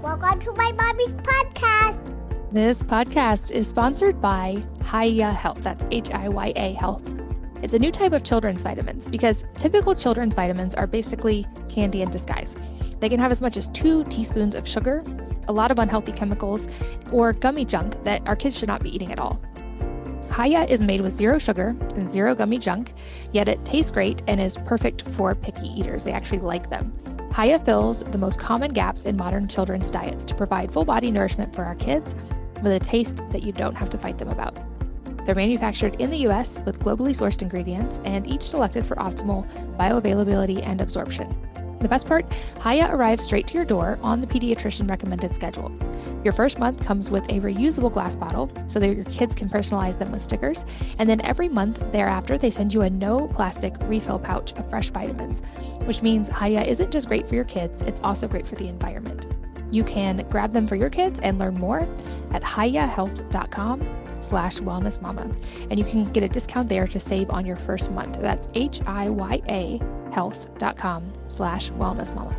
Welcome to my mommy's podcast. This podcast is sponsored by Hiya Health. That's Hiya Health. It's a new type of children's vitamins because typical children's vitamins are basically candy in disguise. They can have as much as 2 teaspoons of sugar, a lot of unhealthy chemicals, or gummy junk that our kids should not be eating at all. Hiya is made with 0 sugar and 0 gummy junk, yet it tastes great and is perfect for picky eaters. They actually like them. Hiya fills the most common gaps in modern children's diets to provide full body nourishment for our kids with a taste that you don't have to fight them about. They're manufactured in the US with globally sourced ingredients and each selected for optimal bioavailability and absorption. The best part, Hiya arrives straight to your door on the pediatrician recommended schedule. Your first month comes with a reusable glass bottle so that your kids can personalize them with stickers. And then every month thereafter, they send you a no plastic refill pouch of fresh vitamins, which means Hiya isn't just great for your kids, it's also great for the environment. You can grab them for your kids and learn more at hiyahealth.com/wellnessmama. And you can get a discount there to save on your first month. That's HIYA health.com/wellnessmama.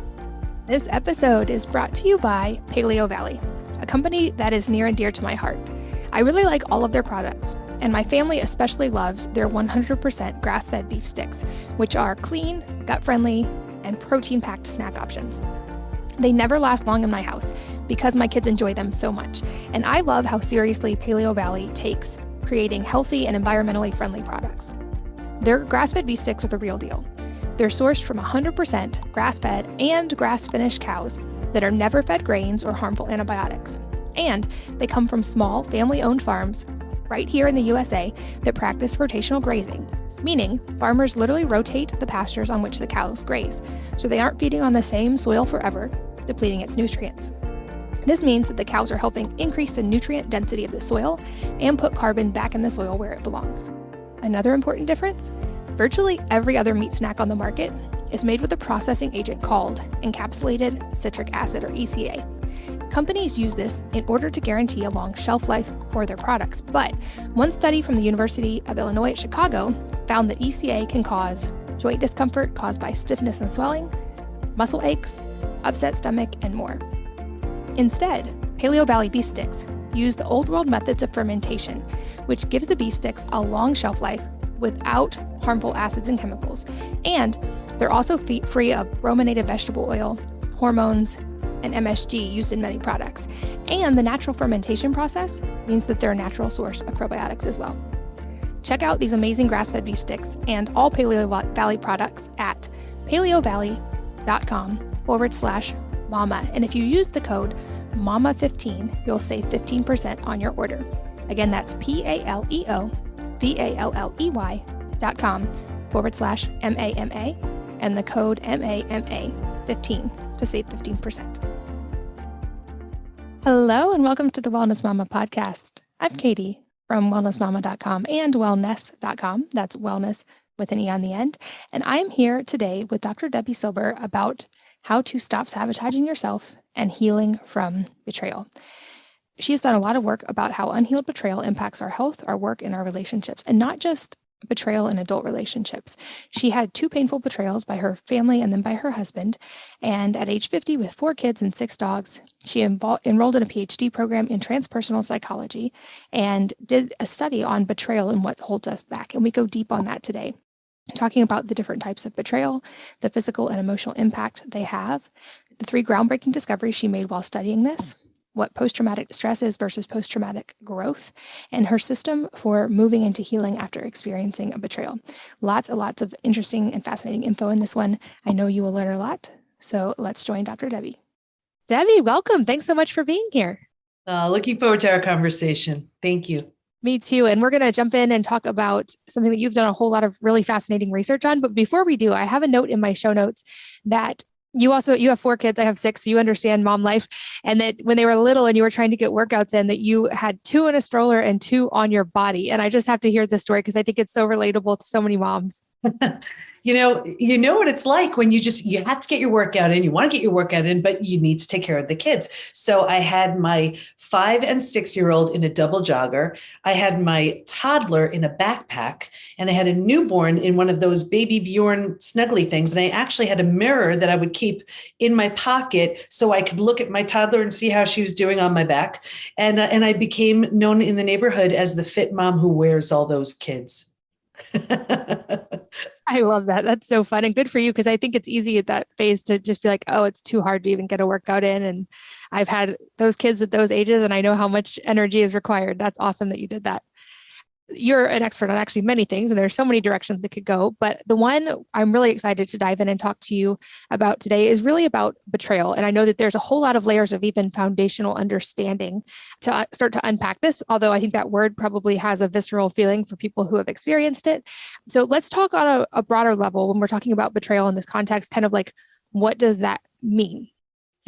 This episode is brought to you by Paleo Valley, a company that is near and dear to my heart. I really like all of their products, and my family especially loves their 100% grass-fed beef sticks, which are clean, gut-friendly, and protein-packed snack options. They never last long in my house because my kids enjoy them so much, and I love how seriously Paleo Valley takes creating healthy and environmentally friendly products. Their grass-fed beef sticks are the real deal. They're sourced from 100% grass-fed and grass-finished cows that are never fed grains or harmful antibiotics. And they come from small, family-owned farms right here in the USA that practice rotational grazing, meaning farmers literally rotate the pastures on which the cows graze, so they aren't feeding on the same soil forever, depleting its nutrients. This means that the cows are helping increase the nutrient density of the soil and put carbon back in the soil where it belongs. Another important difference? Virtually every other meat snack on the market is made with a processing agent called encapsulated citric acid, or ECA. Companies use this in order to guarantee a long shelf life for their products, but one study from the University of Illinois at Chicago found that ECA can cause joint discomfort caused by stiffness and swelling, muscle aches, upset stomach, and more. Instead, Paleo Valley beef sticks use the old world methods of fermentation, which gives the beef sticks a long shelf life without harmful acids and chemicals. And they're also free of brominated vegetable oil, hormones, and MSG used in many products. And the natural fermentation process means that they're a natural source of probiotics as well. Check out these amazing grass-fed beef sticks and all Paleo Valley products at paleovalley.com/mama. And if you use the code MAMA15, you'll save 15% on your order. Again, that's PALEOVALLEY.com/MAMA and the code MAMA15 to save 15%. Hello and welcome to the Wellness Mama podcast. I'm Katie from wellnessmama.com and wellness.com. That's wellness with an E on the end. And I'm here today with Dr. Debi Silber about how to stop sabotaging yourself and healing from betrayal. She's done a lot of work about how unhealed betrayal impacts our health, our work, and our relationships, and not just betrayal in adult relationships. She had 2 painful betrayals by her family and then by her husband. And at age 50, with 4 kids and 6 dogs, she enrolled in a PhD program in transpersonal psychology and did a study on betrayal and what holds us back. And we go deep on that today, talking about the different types of betrayal, the physical and emotional impact they have, the 3 groundbreaking discoveries she made while studying this, what post-traumatic stress is versus post-traumatic growth, and her system for moving into healing after experiencing a betrayal. Lots and lots of interesting and fascinating info in this one. I know you will learn a lot. So let's join Dr. Debi. Debi, welcome. Thanks so much for being here. Looking forward to our conversation. Thank you. Me too. And we're going to jump in and talk about something that you've done a whole lot of really fascinating research on. But before we do, I have a note in my show notes that you have 4 kids, I have 6, so you understand mom life. And that when they were little and you were trying to get workouts in, that you had 2 in a stroller and 2 on your body. And I just have to hear this story because I think it's so relatable to so many moms. You know what it's like when you have to get your workout in, you want to get your workout in, but you need to take care of the kids. So I had my 5 and 6-year-old in a double jogger. I had my toddler in a backpack, and I had a newborn in one of those baby Bjorn snuggly things. And I actually had a mirror that I would keep in my pocket so I could look at my toddler and see how she was doing on my back. And I became known in the neighborhood as the fit mom who wears all those kids. I love that. That's so fun and good for you because I think it's easy at that phase to just be like, oh, it's too hard to even get a workout in. And I've had those kids at those ages and I know how much energy is required. That's awesome that you did that. You're an expert on actually many things, and there's so many directions that could go. But the one I'm really excited to dive in and talk to you about today is really about betrayal. And I know that there's a whole lot of layers of even foundational understanding to start to unpack this, although I think that word probably has a visceral feeling for people who have experienced it. So let's talk on a broader level when we're talking about betrayal in this context, kind of like, what does that mean?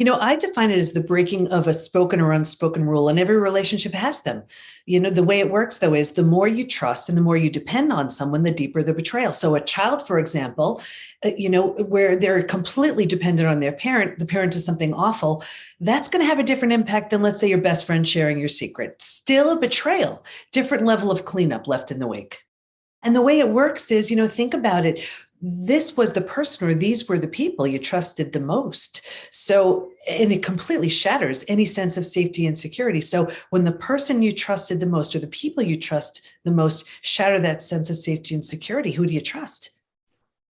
I define it as the breaking of a spoken or unspoken rule, and every relationship has them. The way it works, though, is the more you trust and the more you depend on someone, the deeper the betrayal. So a child, for example, where they're completely dependent on their parent, the parent does something awful, that's going to have a different impact than, let's say, your best friend sharing your secret. Still a betrayal, different level of cleanup left in the wake. And the way it works is, think about it. This was the person, or these were the people you trusted the most. So, and it completely shatters any sense of safety and security. So when the person you trusted the most, or the people you trust the most, shatter that sense of safety and security, who do you trust?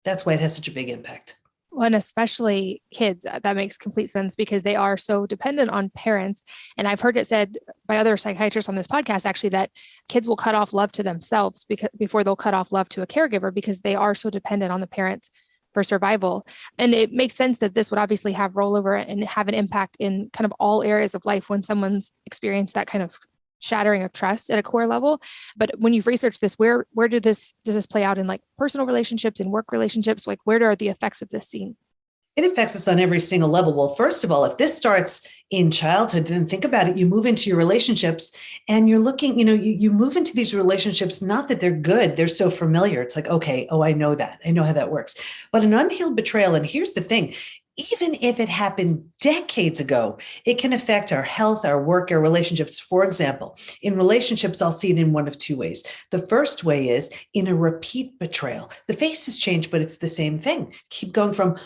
That's why it has such a big impact. Well, and especially kids, that makes complete sense because they are so dependent on parents. And I've heard it said by other psychiatrists on this podcast, actually, that kids will cut off love to themselves before they'll cut off love to a caregiver because they are so dependent on the parents for survival. And it makes sense that this would obviously have rollover and have an impact in kind of all areas of life when someone's experienced that kind of shattering of trust at a core level. But when you've researched this, where does this play out in like personal relationships and work relationships? Like, where are the effects of this seen? It affects us on every single level. Well, first of all, if this starts in childhood, then think about it. You move into your relationships and you're looking, you move into these relationships, not that they're good. They're so familiar. It's like, okay, oh, I know that. I know how that works. But an unhealed betrayal, and here's the thing, even if it happened decades ago, it can affect our health, our work, our relationships. For example, in relationships, I'll see it in one of two ways. The first way is in a repeat betrayal. The faces change, but it's the same thing. Keep going from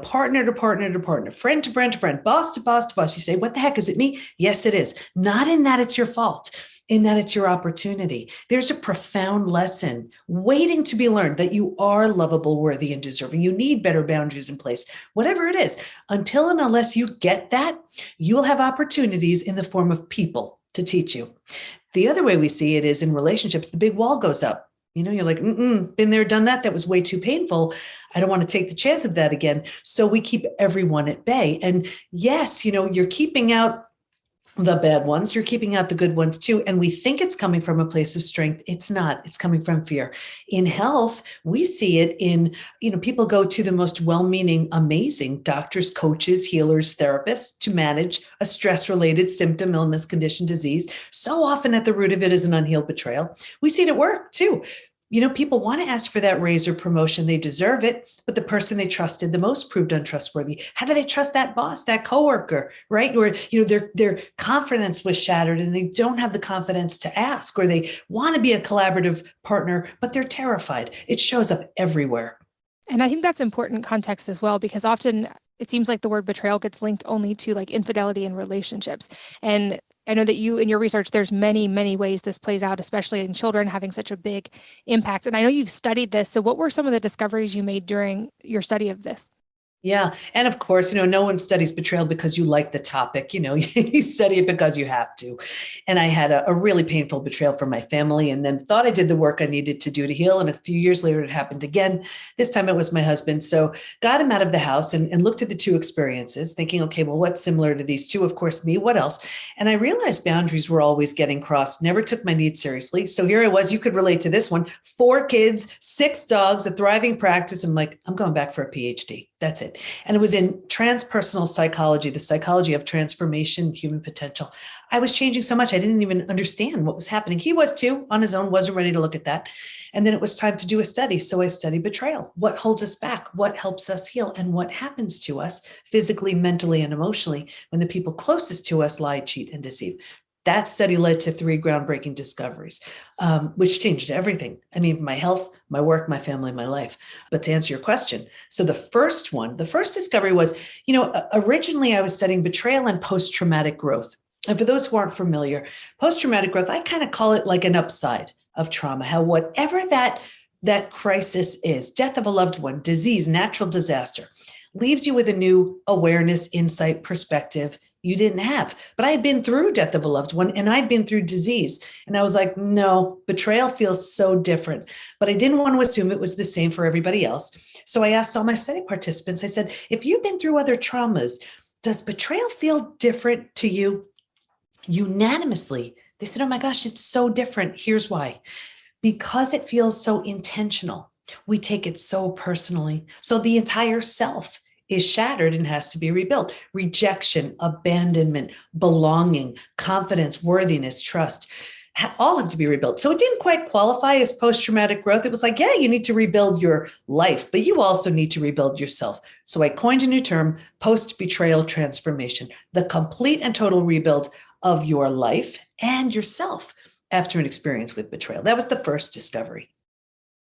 partner to partner to partner, friend to friend to friend, boss to boss to boss. You say, what the heck, is it me? Yes, it is. Not in that it's your fault, in that it's your opportunity. There's a profound lesson waiting to be learned that you are lovable, worthy, and deserving. You need better boundaries in place, whatever it is. Until and unless you get that, you will have opportunities in the form of people to teach you. The other way we see it is in relationships, the big wall goes up. You're like, been there, done that. That was way too painful. I don't want to take the chance of that again. So we keep everyone at bay. And yes, you're keeping out the bad ones, you're keeping out the good ones too. And we think it's coming from a place of strength. It's not. It's coming from fear. In health, we see it in, people go to the most well-meaning, amazing doctors, coaches, healers, therapists to manage a stress-related symptom, illness, condition, disease. So often at the root of it is an unhealed betrayal. We see it at work too. People want to ask for that raise or promotion. They deserve it, but the person they trusted the most proved untrustworthy. How do they trust that boss, that coworker, right? Or, their confidence was shattered and they don't have the confidence to ask, or they want to be a collaborative partner, but they're terrified. It shows up everywhere. And I think that's important context as well, because often it seems like the word betrayal gets linked only to like infidelity in relationships. And I know that you, in your research, there's many, many ways this plays out, especially in children having such a big impact. And I know you've studied this. So what were some of the discoveries you made during your study of this? Yeah. And of course, no one studies betrayal because you like the topic, you study it because you have to. And I had a really painful betrayal from my family and then thought I did the work I needed to do to heal. And a few years later, it happened again. This time it was my husband. So got him out of the house and looked at the two experiences thinking, okay, well, what's similar to these two? Of course, me, what else? And I realized boundaries were always getting crossed, never took my needs seriously. So here I was, you could relate to this one, 4 kids, 6 dogs, a thriving practice. And I'm going back for a PhD. That's it. And it was in transpersonal psychology, the psychology of transformation, human potential. I was changing so much. I didn't even understand what was happening. He was too, on his own, wasn't ready to look at that. And then it was time to do a study. So I studied betrayal. What holds us back? What helps us heal? And what happens to us physically, mentally, and emotionally when the people closest to us lie, cheat, and deceive? That study led to 3 groundbreaking discoveries, which changed everything. I mean, my health, my work, my family, my life. But to answer your question, so the first discovery was, originally I was studying betrayal and post-traumatic growth. And for those who aren't familiar, post-traumatic growth, I kind of call it like an upside of trauma, how whatever that crisis is, death of a loved one, disease, natural disaster, leaves you with a new awareness, insight, perspective you didn't have. But I had been through death of a loved one and I'd been through disease. And I was like, no, betrayal feels so different. But I didn't want to assume it was the same for everybody else. So I asked all my study participants, I said, if you've been through other traumas, does betrayal feel different to you? Unanimously, they said, oh my gosh, it's so different. Here's why. Because it feels so intentional. We take it so personally. So the entire self is shattered and has to be rebuilt. Rejection, abandonment, belonging, confidence, worthiness, trust, all have to be rebuilt. So it didn't quite qualify as post-traumatic growth. It was like, yeah, you need to rebuild your life, but you also need to rebuild yourself. So I coined a new term, post-betrayal transformation, the complete and total rebuild of your life and yourself after an experience with betrayal. That was the first discovery.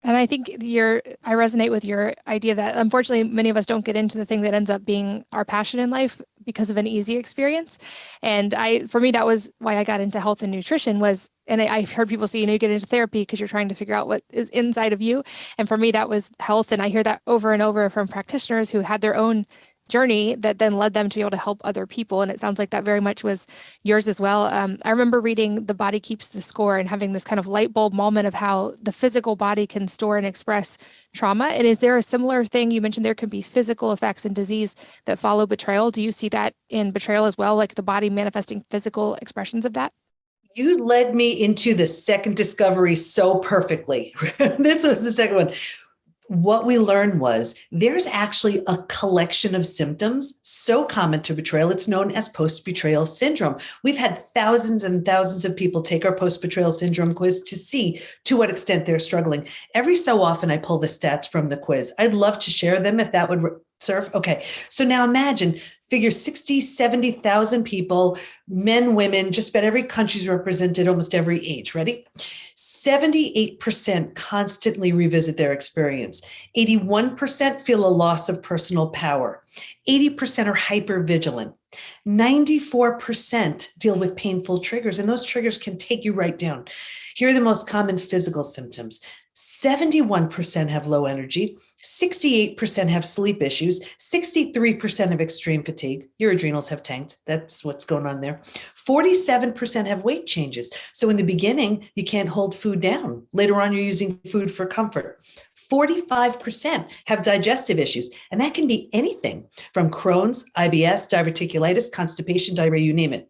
And I think I resonate with your idea that unfortunately many of us don't get into the thing that ends up being our passion in life because of an easy experience. And for me, that was why I got into health and nutrition and I've heard people say, you get into therapy because you're trying to figure out what is inside of you. And for me, that was health. And I hear that over and over from practitioners who had their own journey that then led them to be able to help other people. And it sounds like that very much was yours as well. I remember reading The Body Keeps the Score and having this kind of light bulb moment of how the physical body can store and express trauma. And is there a similar thing? You mentioned there could be physical effects and disease that follow betrayal. Do you see that in betrayal as well, like the body manifesting physical expressions of that? You led me into the second discovery so perfectly. This was the second one. What we learned was there's actually a collection of symptoms so common to betrayal. It's known as post-betrayal syndrome. We've had thousands and thousands of people take our post-betrayal syndrome quiz to see to what extent they're struggling. Every so often, I pull the stats from the quiz. I'd love to share them if that would serve. Okay, so now imagine, figure 60, 70,000 people, men, women, just about every country's represented, almost every age. Ready? 78% constantly revisit their experience. 81% feel a loss of personal power. 80% are hypervigilant. 94% deal with painful triggers, and those triggers can take you right down. Here are the most common physical symptoms. 71% have low energy, 68% have sleep issues, 63% have extreme fatigue. Your adrenals have tanked. That's what's going on there. 47% have weight changes. So in the beginning, you can't hold food down. Later on, you're using food for comfort. 45% have digestive issues, and that can be anything from Crohn's, IBS, diverticulitis, constipation, diarrhea, you name it.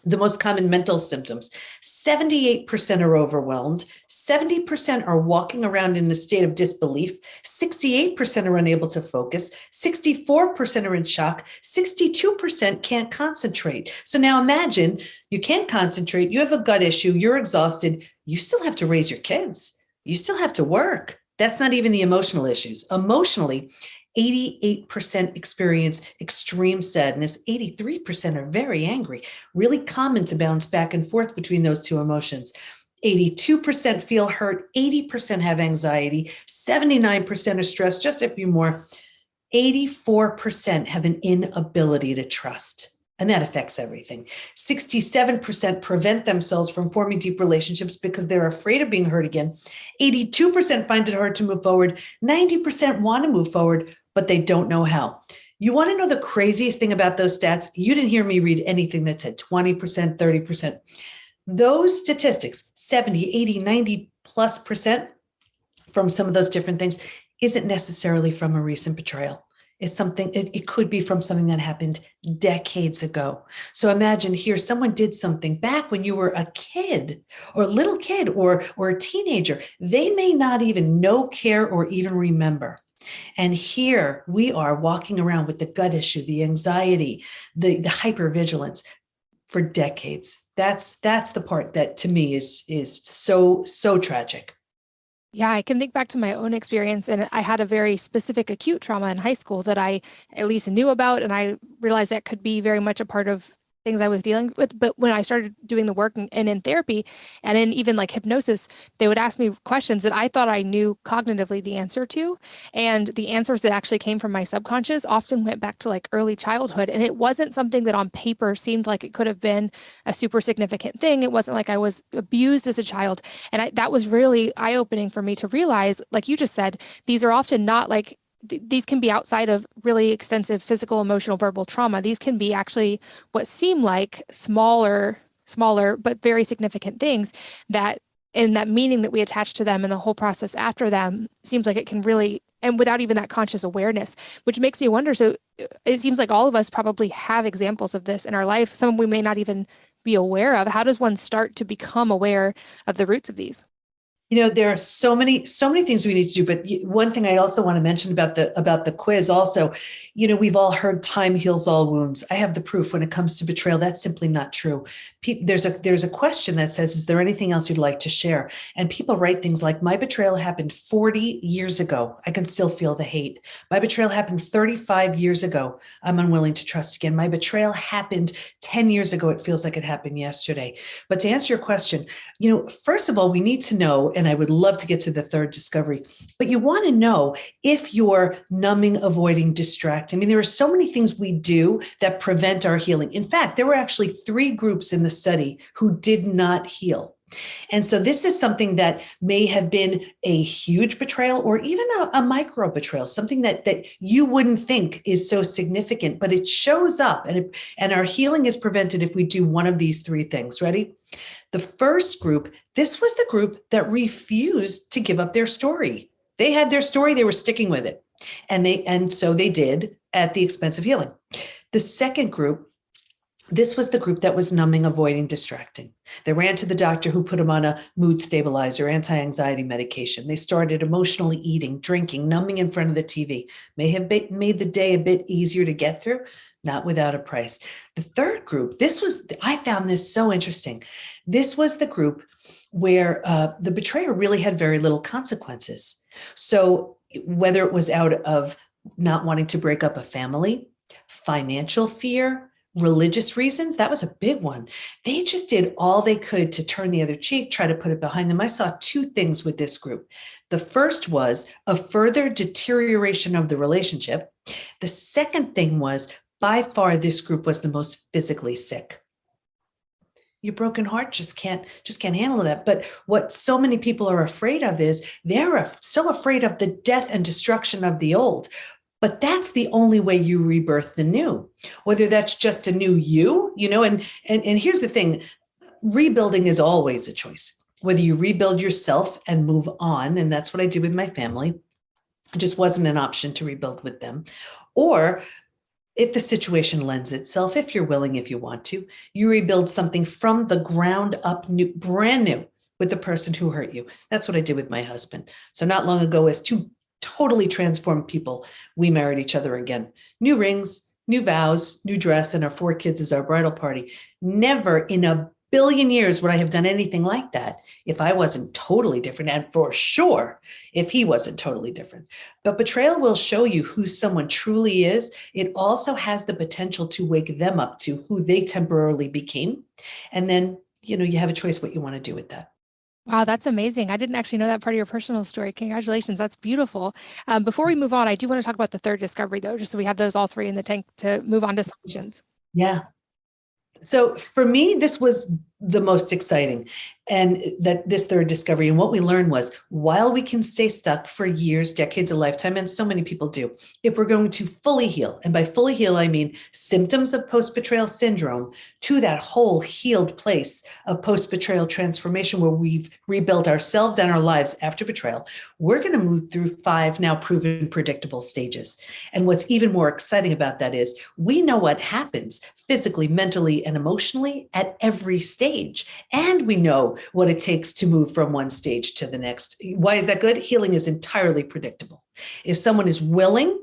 The most common mental symptoms, 78% are overwhelmed, 70% are walking around in a state of disbelief, 68% are unable to focus, 64% are in shock, 62% can't concentrate. So now imagine you can't concentrate, you have a gut issue, you're exhausted, you still have to raise your kids, you still have to work. That's not even the emotional issues. Emotionally, 88% experience extreme sadness. 83% are very angry. Really common to bounce back and forth between those two emotions. 82% feel hurt. 80% have anxiety. 79% are stressed, just a few more. 84% have an inability to trust. And that affects everything. 67% prevent themselves from forming deep relationships because they're afraid of being hurt again. 82% find it hard to move forward. 90% want to move forward, but they don't know how. You want to know the craziest thing about those stats? You didn't hear me read anything that said 20%, 30%. Those statistics, 70, 80, 90 plus percent from some of those different things, isn't necessarily from a recent betrayal. It's something, it could be from something that happened decades ago. So imagine here, someone did something back when you were a kid or a little kid or a teenager. They may not even know, care, or even remember. And here we are walking around with the gut issue, the anxiety, the hypervigilance for decades. That's the part that to me is so tragic. Yeah, I can think back to my own experience, and I had a very specific acute trauma in high school that I at least knew about, and I realized that could be very much a part of things I was dealing with. But when I started doing the work and in therapy and in even like hypnosis, they would ask me questions that I thought I knew cognitively the answer to. And the answers that actually came from my subconscious often went back to like early childhood. And it wasn't something that on paper seemed like it could have been a super significant thing. It wasn't like I was abused as a child. And that was really eye-opening for me to realize, like you just said, these are often not like these can be outside of really extensive physical, emotional, verbal trauma. These can be actually what seem like smaller, but very significant things that, and that meaning that we attach to them and the whole process after them seems like it can really, and without even that conscious awareness, which makes me wonder. So it seems like all of us probably have examples of this in our life. Some we may not even be aware of. How does one start to become aware of the roots of these? There are so many things we need to do. But one thing I also want to mention about the quiz also, we've all heard time heals all wounds. I have the proof when it comes to betrayal. That's simply not true. There's a question that says, is there anything else you'd like to share? And people write things like, my betrayal happened 40 years ago. I can still feel the hate. My betrayal happened 35 years ago. I'm unwilling to trust again. My betrayal happened 10 years ago. It feels like it happened yesterday. But to answer your question, first of all, we need to know, and I would love to get to the third discovery, but you want to know if you're numbing, avoiding, distracting. I mean, there are so many things we do that prevent our healing. In fact, there were actually 3 groups in the study who did not heal. And so this is something that may have been a huge betrayal or even a micro betrayal, something that you wouldn't think is so significant, but it shows up, and our healing is prevented if we do one of these 3 things. Ready? The first group, this was the group that refused to give up their story. They had their story, they were sticking with it. And so they did at the expense of healing. The second group, this was the group that was numbing, avoiding, distracting. They ran to the doctor who put them on a mood stabilizer, anti-anxiety medication. They started emotionally eating, drinking, numbing in front of the TV. May have made the day a bit easier to get through, not without a price. The third group, I found this so interesting. This was the group where the betrayer really had very little consequences. So whether it was out of not wanting to break up a family, financial fear, religious reasons, that was a big one. They just did all they could to turn the other cheek, try to put it behind them. I saw 2 things with this group. The first was a further deterioration of the relationship. The second thing was, by far, this group was the most physically sick. Your broken heart just can't handle that. But what so many people are afraid of is they're so afraid of the death and destruction of the old. But that's the only way you rebirth the new, whether that's just a new you, and here's the thing, rebuilding is always a choice, whether you rebuild yourself and move on. And that's what I did with my family. It just wasn't an option to rebuild with them. Or if the situation lends itself, if you're willing, if you want to, you rebuild something from the ground up, new, brand new with the person who hurt you. That's what I did with my husband. So not long ago, as 2 totally transformed people, we married each other again. New rings, new vows, new dress, and our 4 kids as our bridal party. Never in a billion years would I have done anything like that if I wasn't totally different, and for sure if he wasn't totally different. But betrayal will show you who someone truly is. It also has the potential to wake them up to who they temporarily became. And then, you have a choice what you want to do with that. Wow, that's amazing. I didn't actually know that part of your personal story. Congratulations. That's beautiful. Before we move on, I do want to talk about the third discovery, though, just so we have those all 3 in the tank to move on to solutions. Yeah. So for me, this was the most exciting, and that this third discovery. And what we learned was, while we can stay stuck for years, decades, a lifetime, and so many people do, if we're going to fully heal, and by fully heal, I mean symptoms of post-betrayal syndrome to that whole healed place of post-betrayal transformation where we've rebuilt ourselves and our lives after betrayal, we're going to move through 5 now proven predictable stages. And what's even more exciting about that is we know what happens physically, mentally, and emotionally at every stage. stage, and we know what it takes to move from one stage to the next. Why is that good? Healing is entirely predictable. If someone is willing,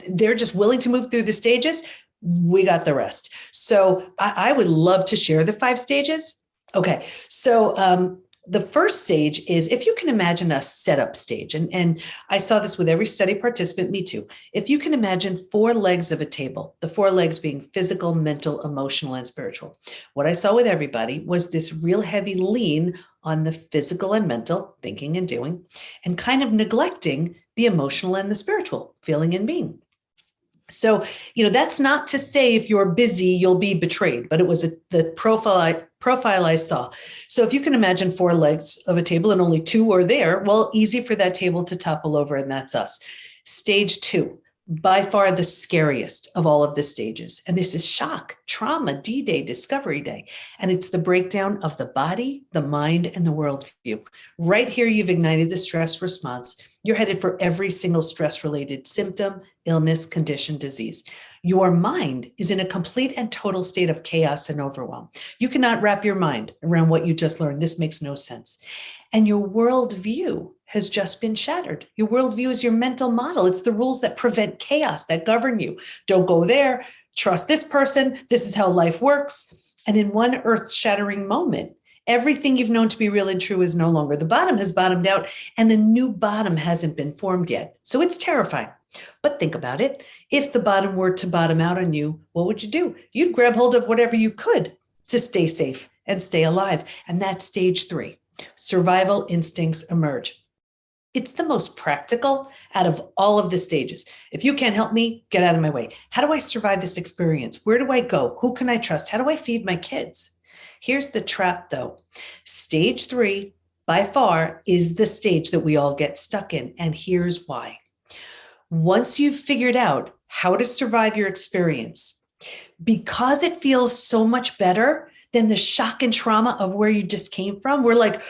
they're just willing to move through the stages, we got the rest. So I would love to share the 5 stages. Okay. So the first stage is, if you can imagine a setup stage, and I saw this with every study participant, me too. If you can imagine 4 legs of a table, the 4 legs being physical, mental, emotional, and spiritual. What I saw with everybody was this real heavy lean on the physical and mental, thinking and doing, and kind of neglecting the emotional and the spiritual, feeling and being. So, that's not to say if you're busy, you'll be betrayed, but it was the profile I saw. So if you can imagine 4 legs of a table and only 2 are there, well, easy for that table to topple over, and that's us. Stage 2, by far the scariest of all of the stages. And this is shock, trauma, D-Day, Discovery Day. And it's the breakdown of the body, the mind, and the worldview. Right here, you've ignited the stress response. You're headed for every single stress-related symptom, illness, condition, disease. Your mind is in a complete and total state of chaos and overwhelm. You cannot wrap your mind around what you just learned. This makes no sense. And your worldview has just been shattered. Your worldview is your mental model. It's the rules that prevent chaos, that govern you. Don't go there. Trust this person. This is how life works. And in one earth-shattering moment, everything you've known to be real and true is no longer. The bottom has bottomed out, and a new bottom hasn't been formed yet. So it's terrifying. But think about it. If the bottom were to bottom out on you, what would you do? You'd grab hold of whatever you could to stay safe and stay alive. And that's stage 3. Survival instincts emerge. It's the most practical out of all of the stages. If you can't help me, get out of my way. How do I survive this experience? Where do I go? Who can I trust? How do I feed my kids? Here's the trap, though. Stage 3, by far, is the stage that we all get stuck in. And here's why. Once you've figured out how to survive your experience, because it feels so much better than the shock and trauma of where you just came from, we're like,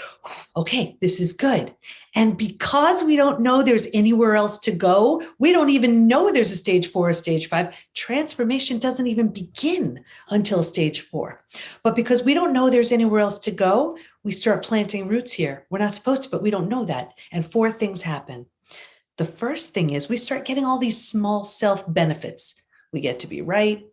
okay, this is good. And because we don't know there's anywhere else to go, we don't even know there's a stage 4 or stage 5. Transformation doesn't even begin until stage 4. But because we don't know there's anywhere else to go, we start planting roots here. We're not supposed to, but we don't know that. And 4 things happen. The first thing is we start getting all these small self benefits. We get to be right.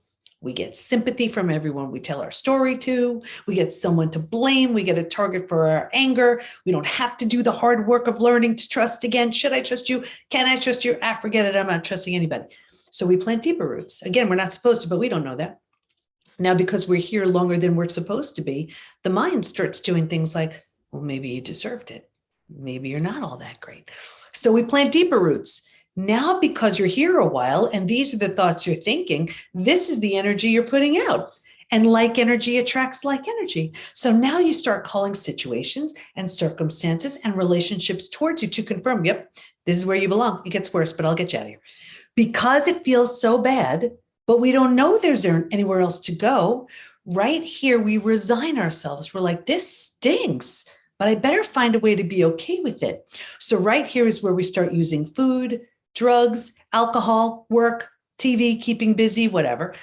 We get sympathy from everyone we tell our story to. We get someone to blame. We get a target for our anger. We don't have to do the hard work of learning to trust again. Should I trust you? Can I trust you? Forget it. I'm not trusting anybody. So we plant deeper roots. Again, we're not supposed to, but we don't know that. Now, because we're here longer than we're supposed to be, the mind starts doing things like, well, maybe you deserved it. Maybe you're not all that great. So we plant deeper roots. Now, because you're here a while and these are the thoughts you're thinking, this is the energy you're putting out. And like energy attracts like energy. So now you start calling situations and circumstances and relationships towards you to confirm, yep, this is where you belong. It gets worse, but I'll get you out of here. Because it feels so bad, but we don't know there's anywhere else to go. Right here, we resign ourselves. We're like, this stinks, but I better find a way to be okay with it. So right here is where we start using food, drugs, alcohol, work, TV, keeping busy, whatever,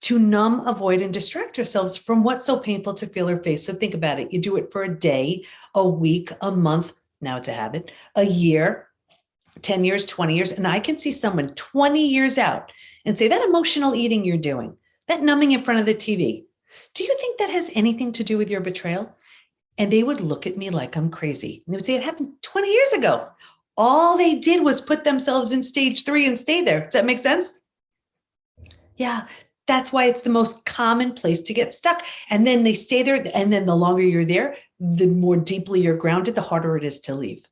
to numb, avoid, and distract ourselves from what's so painful to feel or face. So think about it. You do it for a day, a week, a month. Now it's a habit, a year, 10 years, 20 years. And I can see someone 20 years out and say, that emotional eating you're doing, that numbing in front of the TV, do you think that has anything to do with your betrayal? And they would look at me like I'm crazy. And they would say, it happened 20 years ago. All they did was put themselves in stage 3 and stay there. Does that make sense? Yeah, that's why it's the most common place to get stuck. And then they stay there. And then the longer you're there, the more deeply you're grounded, the harder it is to leave.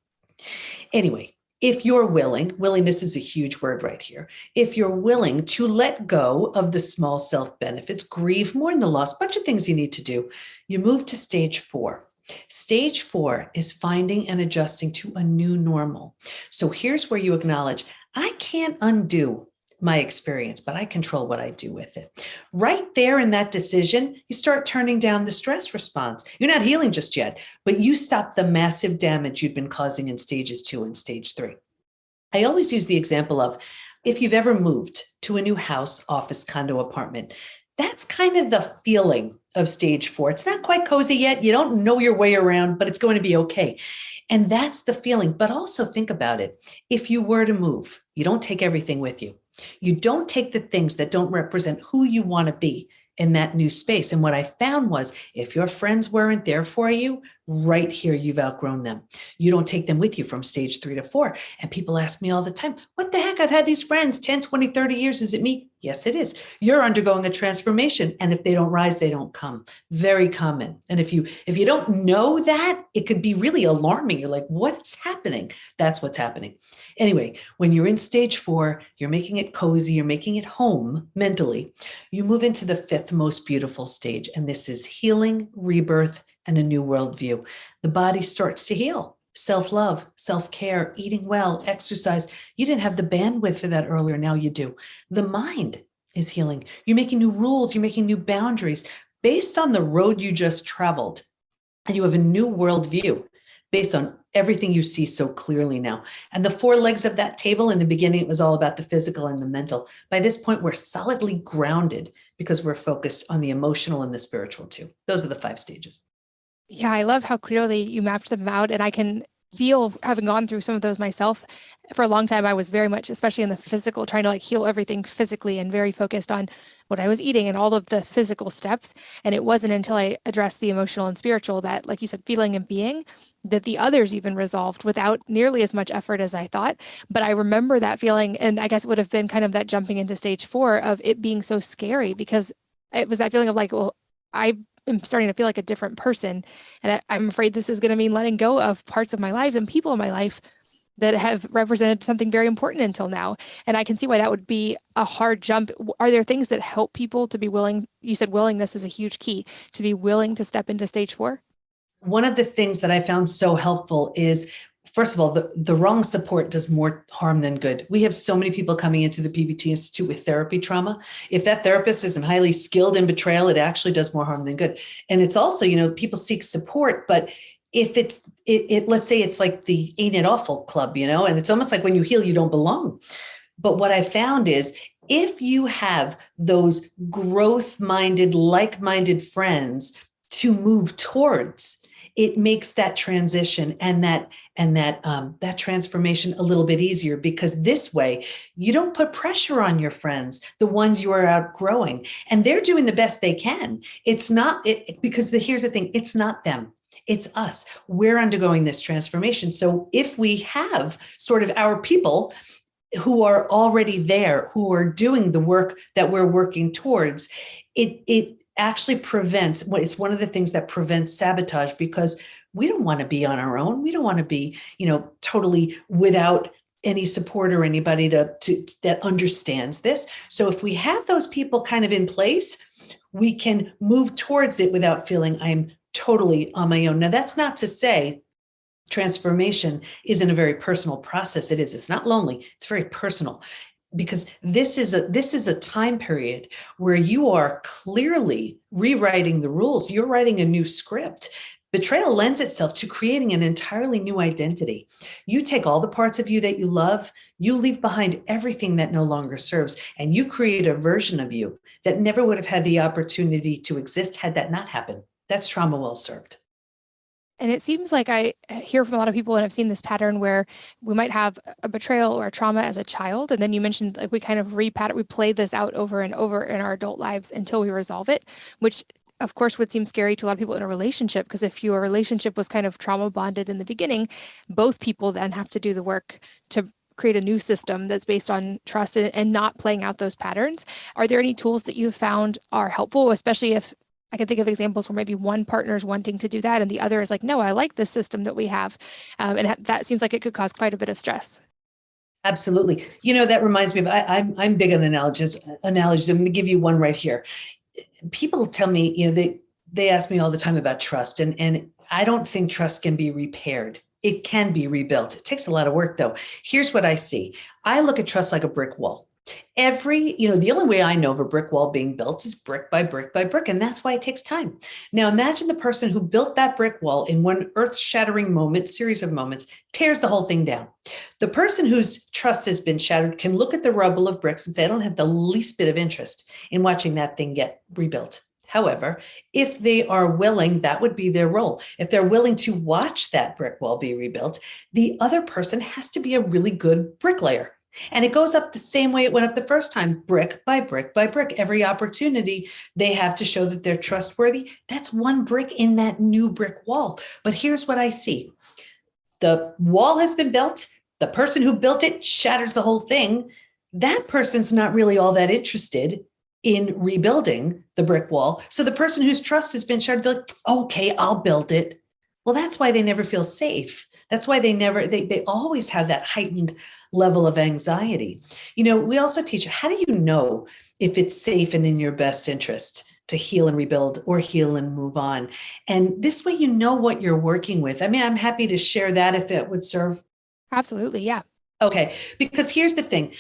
Anyway, if you're willing, willingness is a huge word right here. If you're willing to let go of the small self benefits, grieve, mourn the loss, bunch of things you need to do, you move to stage 4. Stage 4 is finding and adjusting to a new normal. So here's where you acknowledge, I can't undo my experience, but I control what I do with it. Right there in that decision, you start turning down the stress response. You're not healing just yet, but you stop the massive damage you've been causing in stages 2 and stage 3. I always use the example of if you've ever moved to a new house, office, condo, apartment, That's kind of the feeling of stage 4. It's not quite cozy yet. You don't know your way around, but it's going to be okay. And that's the feeling. But also think about it. If you were to move, you don't take everything with you. You don't take the things that don't represent who you want to be in that new space. And what I found was if your friends weren't there for you, right here, you've outgrown them. You don't take them with you from stage 3 to 4. And people ask me all the time, what the heck? I've had these friends 10, 20, 30 years. Is it me? Yes, it is. You're undergoing a transformation. And if they don't rise, they don't come. Very common. And if you don't know that, it could be really alarming. You're like, what's happening? That's what's happening. Anyway, when you're in stage 4, you're making it cozy, you're making it home mentally. You move into the 5th most beautiful stage. And this is healing, rebirth, and a new worldview. The body starts to heal. Self-love, self-care, eating well, exercise. You didn't have the bandwidth for that earlier. Now you do. The mind is healing. You're making new rules. You're making new boundaries based on the road you just traveled. And you have a new worldview based on everything you see so clearly now. And the 4 legs of that table, in the beginning, it was all about the physical and the mental. By this point, we're solidly grounded because we're focused on the emotional and the spiritual too. Those are the 5 stages. Yeah, I love how clearly you mapped them out. And I can feel, having gone through some of those myself, for a long time, I was very much, especially in the physical, trying to like heal everything physically and very focused on what I was eating and all of the physical steps. And it wasn't until I addressed the emotional and spiritual that, like you said, feeling and being, that the others even resolved without nearly as much effort as I thought. But I remember that feeling, and I guess it would have been kind of that jumping into stage 4 of it being so scary, because it was that feeling of like, well, I'm starting to feel like a different person. And I'm afraid this is going to mean letting go of parts of my life and people in my life that have represented something very important until now. And I can see why that would be a hard jump. Are there things that help people to be willing? You said willingness is a huge key, to be willing to step into stage 4. One of the things that I found so helpful is, first of all, the wrong support does more harm than good. We have so many people coming into the PBT Institute with therapy trauma. If that therapist isn't highly skilled in betrayal, it actually does more harm than good. And it's also, people seek support, but if let's say it's like the Ain't It Awful Club, and it's almost like when you heal, you don't belong. But what I found is if you have those growth-minded, like-minded friends to move towards, it makes that transition and that transformation a little bit easier, because this way you don't put pressure on your friends, the ones you are outgrowing, and they're doing the best they can. It's not it, because here's the thing, it's not them. It's us. We're undergoing this transformation. So if we have sort of our people who are already there, who are doing the work that we're working towards, it actually prevents, it's one of the things that prevents sabotage, because we don't want to be on our own. We don't want to be, totally without any support or anybody that understands this. So if we have those people kind of in place, we can move towards it without feeling I'm totally on my own. Now, that's not to say transformation isn't a very personal process. It is. It's not lonely. It's very personal. Because this is a time period where you are clearly rewriting the rules. You're writing a new script. Betrayal lends itself to creating an entirely new identity. You take all the parts of you that you love, you leave behind everything that no longer serves, and you create a version of you that never would have had the opportunity to exist had that not happened. That's trauma well served. And it seems like I hear from a lot of people, and I've seen this pattern where we might have a betrayal or a trauma as a child. And then you mentioned like we kind of we play this out over and over in our adult lives until we resolve it, which of course would seem scary to a lot of people in a relationship, because if your relationship was kind of trauma bonded in the beginning, both people then have to do the work to create a new system that's based on trust and not playing out those patterns. Are there any tools that you've found are helpful, especially if I can think of examples where maybe one partner is wanting to do that and the other is like, no, I like this system that we have. And that seems like it could cause quite a bit of stress. Absolutely. That reminds me of, I'm big on analogies. I'm going to give you one right here. People tell me, they ask me all the time about trust, and I don't think trust can be repaired. It can be rebuilt. It takes a lot of work though. Here's what I see. I look at trust like a brick wall. The only way I know of a brick wall being built is brick by brick by brick. And that's why it takes time. Now, imagine the person who built that brick wall in one earth-shattering moment, series of moments, tears the whole thing down. The person whose trust has been shattered can look at the rubble of bricks and say, I don't have the least bit of interest in watching that thing get rebuilt. However, if they are willing, that would be their role. If they're willing to watch that brick wall be rebuilt, the other person has to be a really good bricklayer. And it goes up the same way it went up the first time, brick by brick by brick. Every opportunity they have to show that they're trustworthy, that's one brick in that new brick wall. But here's what I see. The wall has been built. The person who built it shatters the whole thing. That person's not really all that interested in rebuilding the brick wall. So the person whose trust has been shattered, they're like, okay, I'll build it. Well, that's why they never feel safe. That's why they always have that heightened level of anxiety. We also teach, how do you know if it's safe and in your best interest to heal and rebuild or heal and move on? And this way, you know what you're working with. I mean, I'm happy to share that if it would serve. Absolutely. Yeah. Okay, because here's the thing,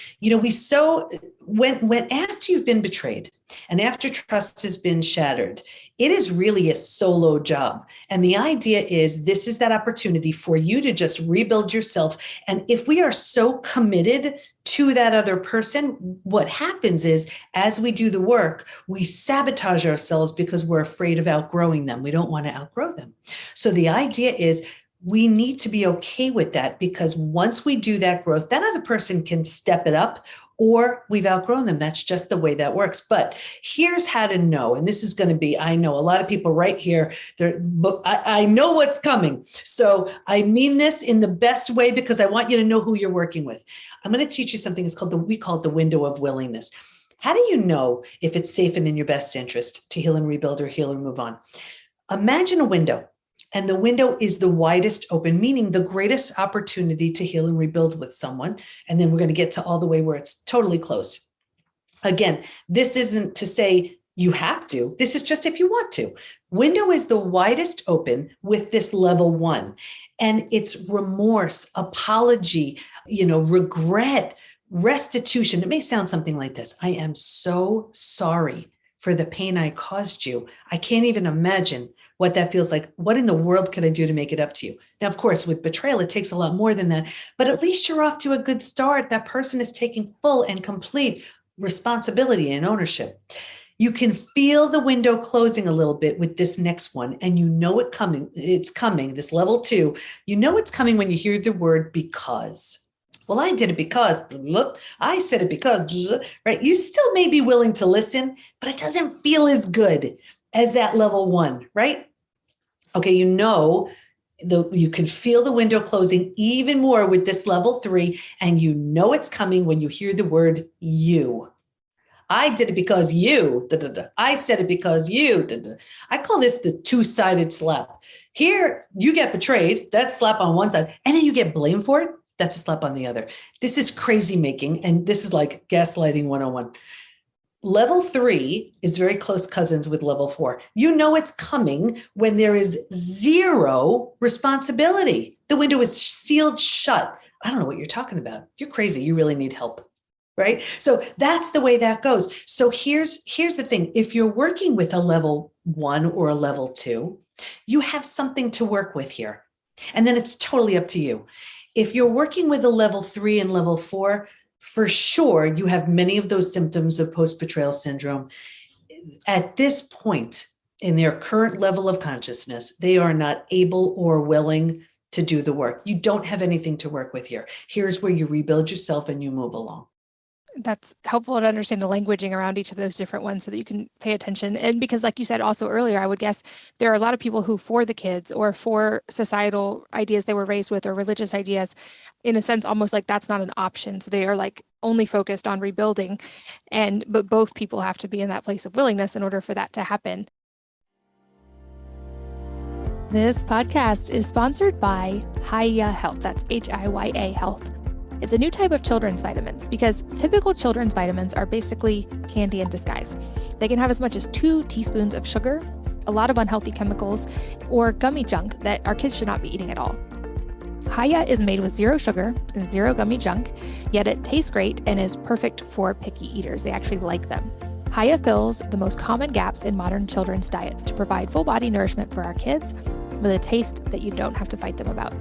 when after you've been betrayed and after trust has been shattered, it is really a solo job. And the idea is this is that opportunity for you to just rebuild yourself. And if we are so committed to that other person, what happens is as we do the work, we sabotage ourselves because we're afraid of outgrowing them. We don't want to outgrow them. So the idea is we need to be okay with that, because once we do that growth, that other person can step it up or we've outgrown them. That's just the way that works. But here's how to know. And this is going to be, I know a lot of people right here, I know what's coming. So I mean this in the best way because I want you to know who you're working with. I'm going to teach you something. It's called we call it the window of willingness. How do you know if it's safe and in your best interest to heal and rebuild or heal and move on? Imagine a window. And the window is the widest open, meaning the greatest opportunity to heal and rebuild with someone. And then we're going to get to all the way where it's totally closed. Again, this isn't to say you have to. This is just if you want to. Window is the widest open with this level 1. And it's remorse, apology, regret, restitution. It may sound something like this. I am so sorry for the pain I caused you. I can't even imagine what that feels like. What in the world could I do to make it up to you? Now, of course, with betrayal, it takes a lot more than that, but at least you're off to a good start. That person is taking full and complete responsibility and ownership. You can feel the window closing a little bit with this next one, and you know it's coming, this level 2. You know it's coming when you hear the word because. Well, I did it because, I said it because, right? You still may be willing to listen, but it doesn't feel as good as that level 1, right? Okay, you can feel the window closing even more with this level 3, and you know it's coming when you hear the word you. I did it because you, I said it because you, I call this the two-sided slap. Here, you get betrayed, that's slap on one side, and then you get blamed for it, that's a slap on the other. This is crazy making, and this is like gaslighting 101. Level 3 is very close cousins with level 4. You know it's coming when there is zero responsibility. The window is sealed shut. I don't know what you're talking about. You're crazy. You really need help, right? So that's the way that goes. So here's the thing. If you're working with a level 1 or a level 2, you have something to work with here. And then it's totally up to you. If you're working with a level 3 and level 4, for sure, you have many of those symptoms of post-betrayal syndrome. At this point in their current level of consciousness, they are not able or willing to do the work. You don't have anything to work with here. Here's where you rebuild yourself and you move along. That's helpful to understand the languaging around each of those different ones so that you can pay attention. And because like you said also earlier, I would guess there are a lot of people who for the kids or for societal ideas they were raised with or religious ideas, in a sense, almost like that's not an option. So they are like only focused on rebuilding. But both people have to be in that place of willingness in order for that to happen. This podcast is sponsored by Hiya Health. That's Hiya Health. It's a new type of children's vitamins because typical children's vitamins are basically candy in disguise. They can have as much as 2 teaspoons of sugar, a lot of unhealthy chemicals, or gummy junk that our kids should not be eating at all. Hiya is made with zero sugar and zero gummy junk, yet it tastes great and is perfect for picky eaters. They actually like them. Hiya fills the most common gaps in modern children's diets to provide full body nourishment for our kids with a taste that you don't have to fight them about.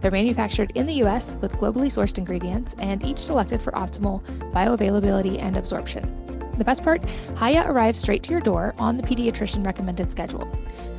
They're manufactured in the US with globally sourced ingredients and each selected for optimal bioavailability and absorption. The best part, Hiya arrives straight to your door on the pediatrician recommended schedule.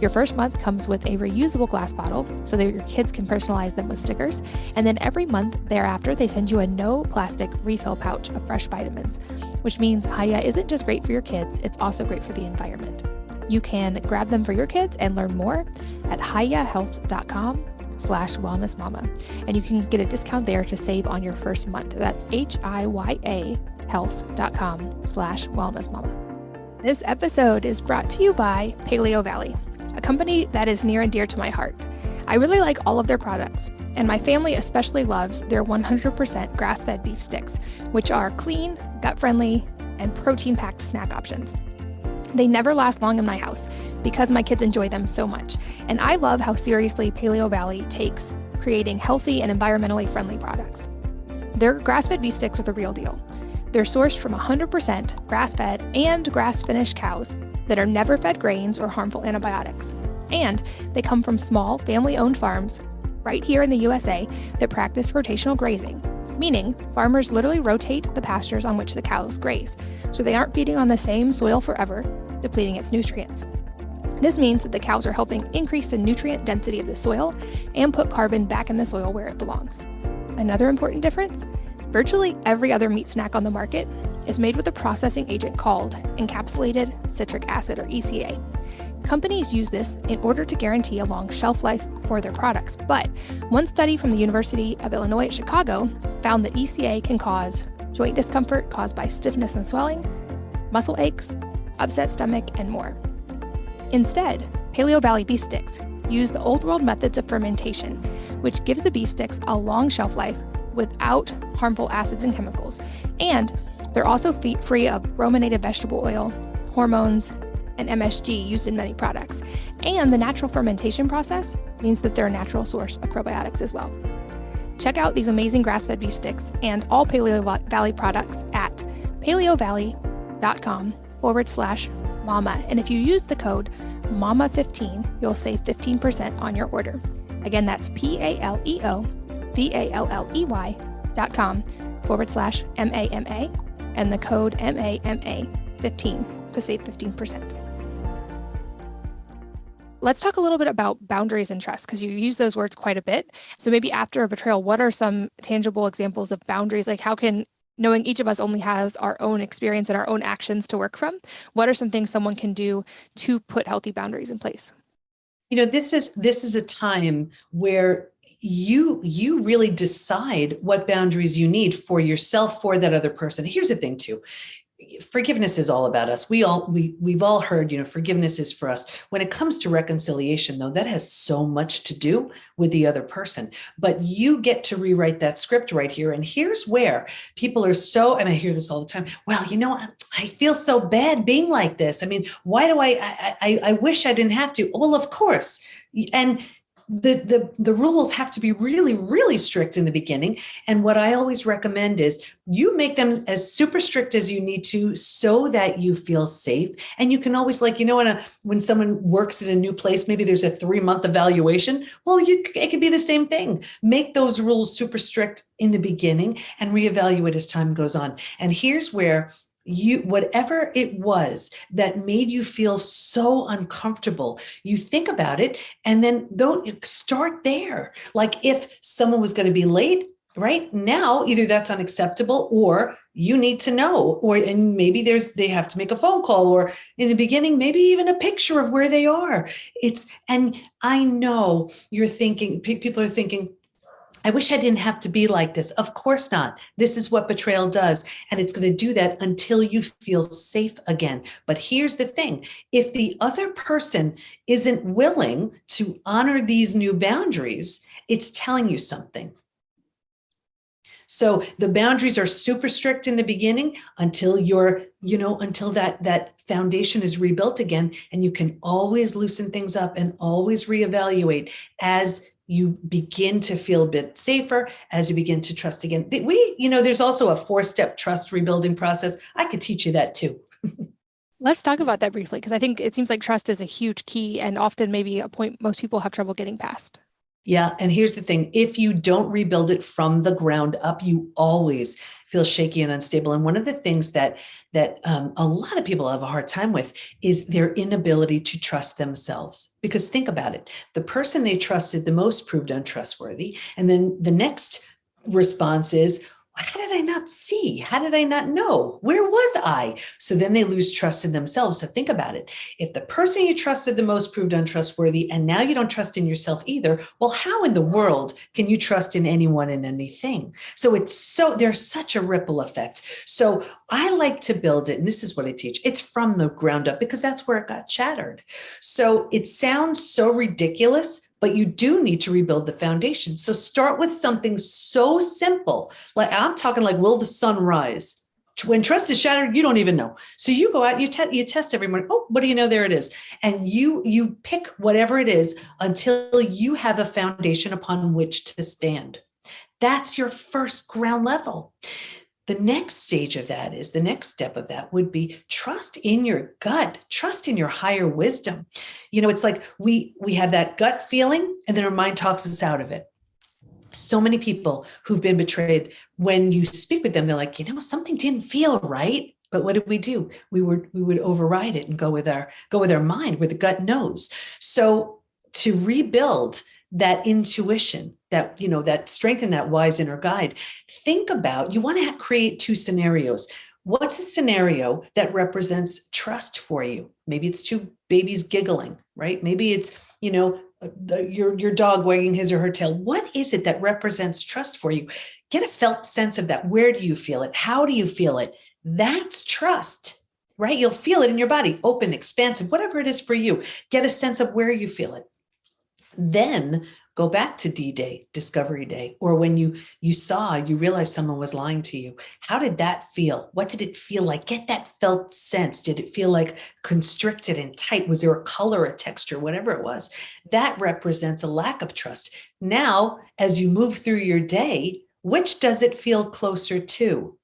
Your first month comes with a reusable glass bottle so that your kids can personalize them with stickers, and then every month thereafter they send you a no plastic refill pouch of fresh vitamins, which means Hiya isn't just great for your kids, it's also great for the environment. You can grab them for your kids and learn more at hiyahealth.com/wellnessmama, and you can get a discount there to save on your first month. That's HIYA health.com/wellnessmama. This episode is brought to you by Paleo Valley, a company that is near and dear to my heart. I really like all of their products, and my family especially loves their 100% grass-fed beef sticks, which are clean, gut-friendly, and protein-packed snack options. They never last long in my house because my kids enjoy them so much, and I love how seriously Paleo Valley takes creating healthy and environmentally friendly products. Their grass-fed beef sticks are the real deal. They're sourced from 100% grass-fed and grass-finished cows that are never fed grains or harmful antibiotics. And they come from small, family-owned farms right here in the USA that practice rotational grazing, meaning farmers literally rotate the pastures on which the cows graze, so they aren't feeding on the same soil forever, depleting its nutrients. This means that the cows are helping increase the nutrient density of the soil and put carbon back in the soil where it belongs. Another important difference? Virtually every other meat snack on the market is made with a processing agent called encapsulated citric acid, or ECA. Companies use this in order to guarantee a long shelf life for their products, but one study from the University of Illinois at Chicago found that ECA can cause joint discomfort caused by stiffness and swelling, muscle aches, upset stomach, and more. Instead, Paleo Valley beef sticks use the old world methods of fermentation, which gives the beef sticks a long shelf life without harmful acids and chemicals. And they're also free of brominated vegetable oil, hormones, and MSG used in many products. And the natural fermentation process means that they're a natural source of probiotics as well. Check out these amazing grass-fed beef sticks and all Paleo Valley products at paleovalley.com/mama. And if you use the code MAMA15, you'll save 15% on your order. Again, that's PALEOVALLEY.com/MAMA and the code MAMA15 to save 15%. Let's talk a little bit about boundaries and trust, because you use those words quite a bit. So maybe after a betrayal, what are some tangible examples of boundaries? Like, how can, knowing each of us only has our own experience and our own actions to work from, what are some things someone can do to put healthy boundaries in place? You know, this is a time where you really decide what boundaries you need for yourself, for that other person. Here's the thing too. Forgiveness is all about us. We've all heard, forgiveness is for us. When it comes to reconciliation, though, that has so much to do with the other person. But you get to rewrite that script right here. And here's where people are so, and I hear this all the time, well, I feel so bad being like this. I mean, why do I wish I didn't have to? Well, of course. And the rules have to be really, really strict in the beginning. And what I always recommend is you make them as super strict as you need to so that you feel safe. And you can always, when someone works in a new place, maybe there's a 3-month evaluation. Well, it could be the same thing. Make those rules super strict in the beginning and reevaluate as time goes on. And here's where whatever it was that made you feel so uncomfortable, you think about it and then don't start there. Like if someone was going to be late, right now, either that's unacceptable or you need to know, and maybe they have to make a phone call, or in the beginning, maybe even a picture of where they are. And I know you're thinking, people are thinking, I wish I didn't have to be like this. Of course not. This is what betrayal does. And it's going to do that until you feel safe again. But here's the thing. If the other person isn't willing to honor these new boundaries, it's telling you something. So the boundaries are super strict in the beginning until until that foundation is rebuilt again. And you can always loosen things up and always reevaluate as you begin to feel a bit safer as you begin to trust again. There's also a 4-step trust rebuilding process. I could teach you that too. Let's talk about that briefly, because I think it seems like trust is a huge key and often maybe a point most people have trouble getting past. Yeah. And here's the thing. If you don't rebuild it from the ground up, you always feel shaky and unstable. And one of the things that a lot of people have a hard time with is their inability to trust themselves. Because think about it. The person they trusted the most proved untrustworthy. And then the next response is, how did I not see? How did I not know? Where was I? So then they lose trust in themselves. So think about it. If the person you trusted the most proved untrustworthy, and now you don't trust in yourself either, well, how in the world can you trust in anyone and anything? So there's such a ripple effect. So I like to build it, and this is what I teach. It's from the ground up because that's where it got shattered. So it sounds so ridiculous, but you do need to rebuild the foundation. So start with something so simple. Like I'm talking like, will the sun rise? When trust is shattered, you don't even know. So you go out, you test every morning. Oh, what do you know? There it is. And you pick whatever it is until you have a foundation upon which to stand. That's your first ground level. The next stage of that is the next step of that would be trust in your gut, trust in your higher wisdom. It's like we have that gut feeling and then our mind talks us out of it. So many people who've been betrayed, when you speak with them, they're like, something didn't feel right. But what did we do? We would override it and go with our mind where the gut knows. So to rebuild that intuition, that strengthen that wise inner guide, think about, you want to create 2 scenarios. What's a scenario that represents trust for you? Maybe it's 2 babies giggling, right? Maybe it's, your dog wagging his or her tail. What is it that represents trust for you? Get a felt sense of that. Where do you feel it? How do you feel it? That's trust, right? You'll feel it in your body, open, expansive, whatever it is for you. Get a sense of where you feel it. Then go back to D-Day, Discovery Day, or when you realized someone was lying to you. How did that feel? What did it feel like? Get that felt sense. Did it feel like constricted and tight? Was there a color, a texture, whatever it was? That represents a lack of trust. Now, as you move through your day, which does it feel closer to?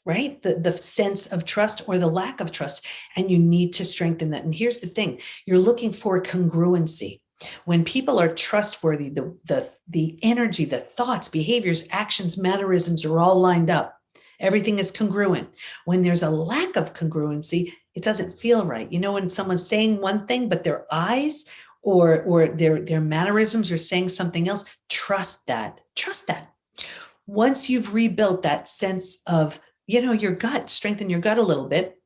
Right? The sense of trust or the lack of trust. And you need to strengthen that. And here's the thing, you're looking for congruency. When people are trustworthy, the energy, the thoughts, behaviors, actions, mannerisms are all lined up. Everything is congruent. When there's a lack of congruency, it doesn't feel right. When someone's saying one thing, but their eyes or their mannerisms are saying something else, trust that. Trust that. Once you've rebuilt that sense of, your gut, strengthen your gut a little bit,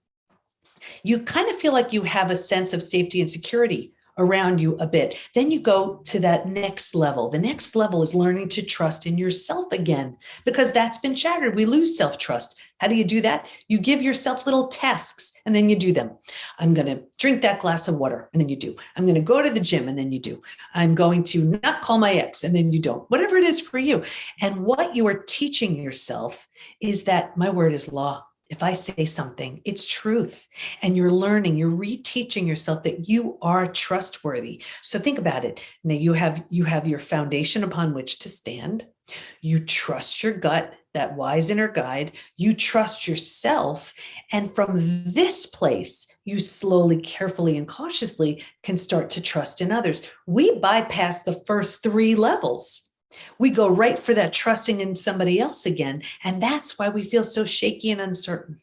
you kind of feel like you have a sense of safety and security around you a bit. Then you go to that next level. The next level is learning to trust in yourself again, because that's been shattered. We lose self-trust. How do you do that? You give yourself little tasks and then you do them. I'm going to drink that glass of water and then you do. I'm going to go to the gym and then you do. I'm going to not call my ex and then you don't. Whatever it is for you. And what you are teaching yourself is that my word is law. If I say something, it's truth. And you're reteaching yourself that you are trustworthy. So think about it. Now you have your foundation upon which to stand. You trust your gut, that wise inner guide. You trust yourself. And from this place, you slowly, carefully, and cautiously can start to trust in others. We bypass the first 3 levels. We go right for that trusting in somebody else again. And that's why we feel so shaky and uncertain.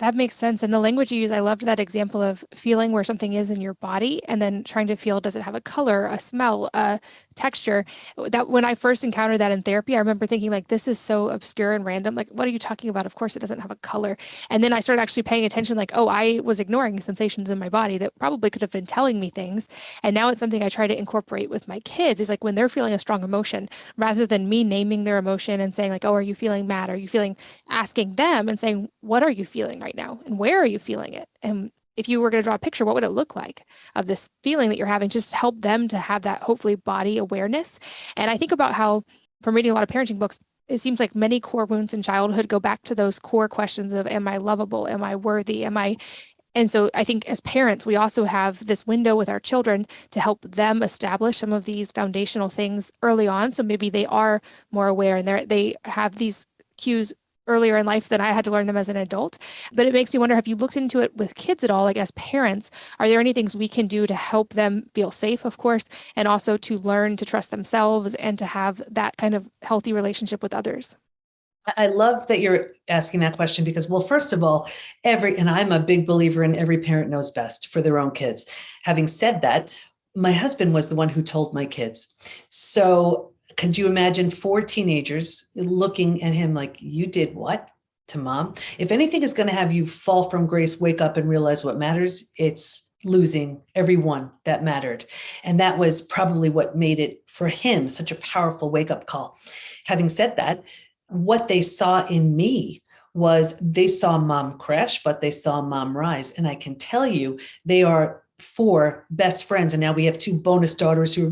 That makes sense. And the language you use, I loved that example of feeling where something is in your body and then trying to feel, does it have a color, a smell, a texture? That when I first encountered that in therapy, I remember thinking like, this is so obscure and random. Like, what are you talking about? Of course it doesn't have a color. And then I started actually paying attention, like, oh, I was ignoring sensations in my body that probably could have been telling me things. And now it's something I try to incorporate with my kids, is like when they're feeling a strong emotion, rather than me naming their emotion and saying like, oh, are you feeling mad? Are you feeling, asking them and saying, what are you feeling right now? And where are you feeling it? And if you were going to draw a picture, what would it look like of this feeling that you're having? Just help them to have that hopefully body awareness. And I think about how, from reading a lot of parenting books, it seems like many core wounds in childhood go back to those core questions of, am I lovable? Am I worthy? Am I And so I think as parents, we also have this window with our children to help them establish some of these foundational things early on. So maybe they are more aware and they have these cues earlier in life than I had to learn them as an adult. But it makes me wonder, have you looked into it with kids at all? Like as parents, are there any things we can do to help them feel safe, of course, and also to learn to trust themselves and to have that kind of healthy relationship with others? I love that you're asking that question because, well, first of all, and I'm a big believer in every parent knows best for their own kids. Having said that, my husband was the one who told my kids. So could you imagine 4 teenagers looking at him like, you did what to mom? If anything is going to have you fall from grace, wake up and realize what matters, it's losing everyone that mattered. And that was probably what made it for him such a powerful wake up call. Having said that, what they saw in me was they saw mom crash, but they saw mom rise. And I can tell you, they are 4 best friends. And now we have 2 bonus daughters who,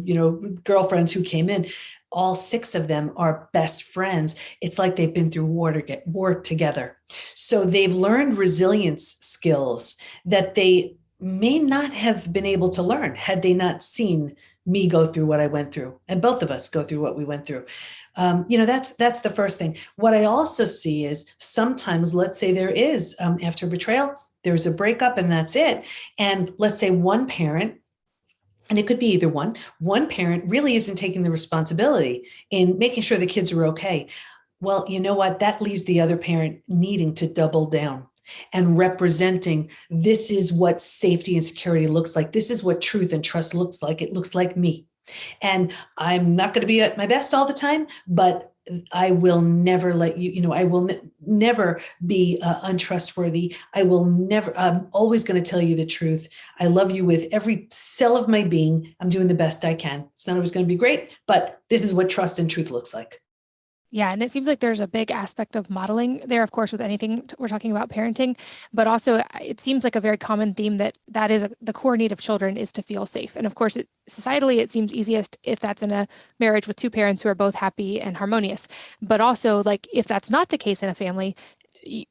girlfriends who came in. All 6 of them are best friends. It's like they've been through war together. So they've learned resilience skills that they may not have been able to learn had they not seen me go through what I went through, and both of us go through what we went through. That's the first thing. What I also see is sometimes, let's say there is, after betrayal, there's a breakup and that's it. And let's say one parent, and it could be either one parent really isn't taking the responsibility in making sure the kids are okay. Well, you know what? That leaves the other parent needing to double down and representing, this is what safety and security looks like. This is what truth and trust looks like. It looks like me. And I'm not going to be at my best all the time, but I will never let you, I will never be untrustworthy. I'm always going to tell you the truth. I love you with every cell of my being. I'm doing the best I can. It's not always going to be great, but this is what trust and truth looks like. Yeah, and it seems like there's a big aspect of modeling there, of course, with anything we're talking about parenting, but also it seems like a very common theme that is the core need of children is to feel safe. And of course, societally, it seems easiest if that's in a marriage with 2 parents who are both happy and harmonious. But also, like, if that's not the case in a family,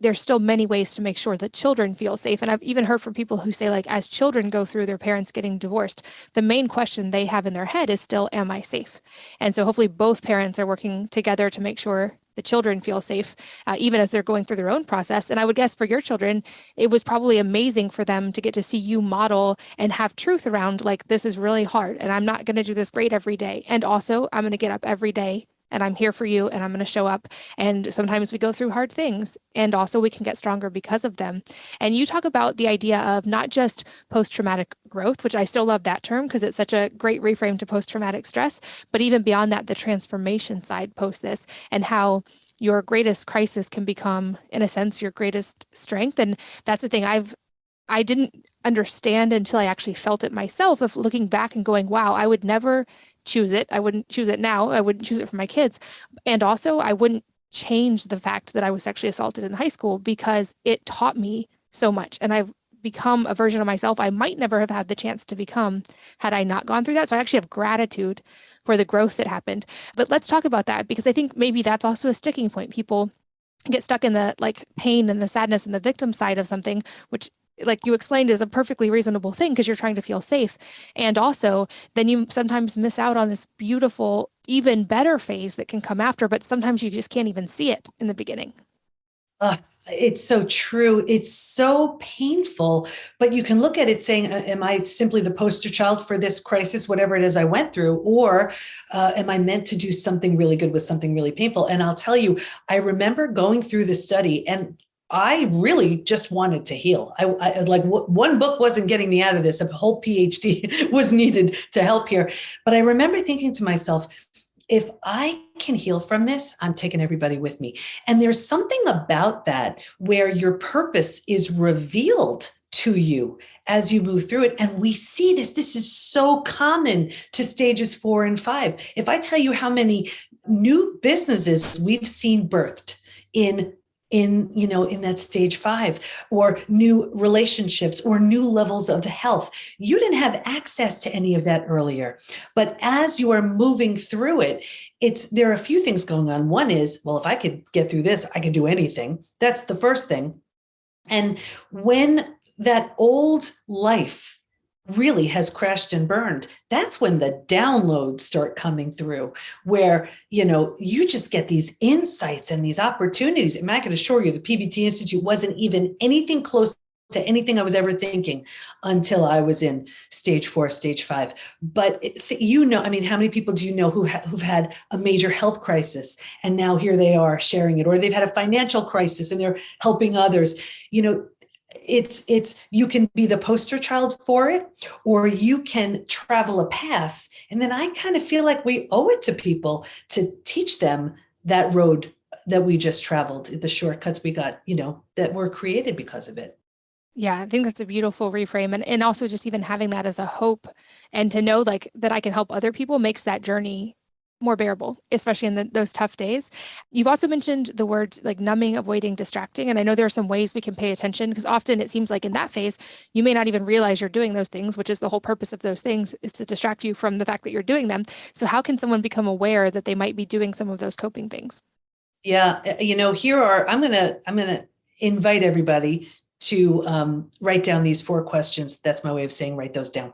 there's still many ways to make sure that children feel safe. And I've even heard from people who say, like, as children go through their parents getting divorced, the main question they have in their head is still, am I safe? And so hopefully both parents are working together to make sure the children feel safe, even as they're going through their own process. And I would guess for your children, it was probably amazing for them to get to see you model and have truth around, like, this is really hard and I'm not going to do this great every day. And also, I'm going to get up every day and I'm here for you and I'm going to show up. And sometimes we go through hard things and also we can get stronger because of them. And you talk about the idea of not just post-traumatic growth, which I still love that term because it's such a great reframe to post-traumatic stress, but even beyond that, the transformation side post this and how your greatest crisis can become, in a sense, your greatest strength. And that's the thing I didn't understand until I actually felt it myself, of looking back and going, wow, I would never choose it. I wouldn't choose it now. I wouldn't choose it for my kids. And also I wouldn't change the fact that I was sexually assaulted in high school because it taught me so much. And I've become a version of myself I might never have had the chance to become had I not gone through that. So I actually have gratitude for the growth that happened. But let's talk about that because I think maybe that's also a sticking point. People get stuck in the pain and the sadness and the victim side of something, which, like you explained, is a perfectly reasonable thing because you're trying to feel safe. And also then you sometimes miss out on this beautiful, even better phase that can come after, but sometimes you just can't even see it in the beginning. It's so true. It's so painful, but you can look at it saying, am I simply the poster child for this crisis, whatever it is I went through, or am I meant to do something really good with something really painful? And I'll tell you, I remember going through the study and I really just wanted to heal. I like one book wasn't getting me out of this. A whole PhD was needed to help here. But I remember thinking to myself, if I can heal from this, I'm taking everybody with me. And there's something about that where your purpose is revealed to you as you move through it. And we see this. This is so common to stages 4 and 5. If I tell you how many new businesses we've seen birthed in that stage 5, or new relationships or new levels of health. You didn't have access to any of that earlier. But as you are moving through it, there are a few things going on. One is, well, if I could get through this, I could do anything. That's the first thing. And when that old life really has crashed and burned, that's when the downloads start coming through, where, you just get these insights and these opportunities. And I can assure you, the PBT Institute wasn't even anything close to anything I was ever thinking until I was in stage 4, stage 5. But how many people do you know who've had a major health crisis and now here they are sharing it, or they've had a financial crisis and they're helping others? It's you can be the poster child for it, or you can travel a path. And then I kind of feel like we owe it to people to teach them that road that we just traveled, the shortcuts we got, that were created because of it. Yeah, I think that's a beautiful reframe. And also just even having that as a hope, and to know like that I can help other people makes that journey more bearable, especially in those tough days. You've also mentioned the words like numbing, avoiding, distracting. And I know there are some ways we can pay attention, because often it seems like in that phase, you may not even realize you're doing those things, which is the whole purpose of those things, is to distract you from the fact that you're doing them. So how can someone become aware that they might be doing some of those coping things? Yeah. I'm going to invite everybody to write down these 4 questions. That's my way of saying write those down,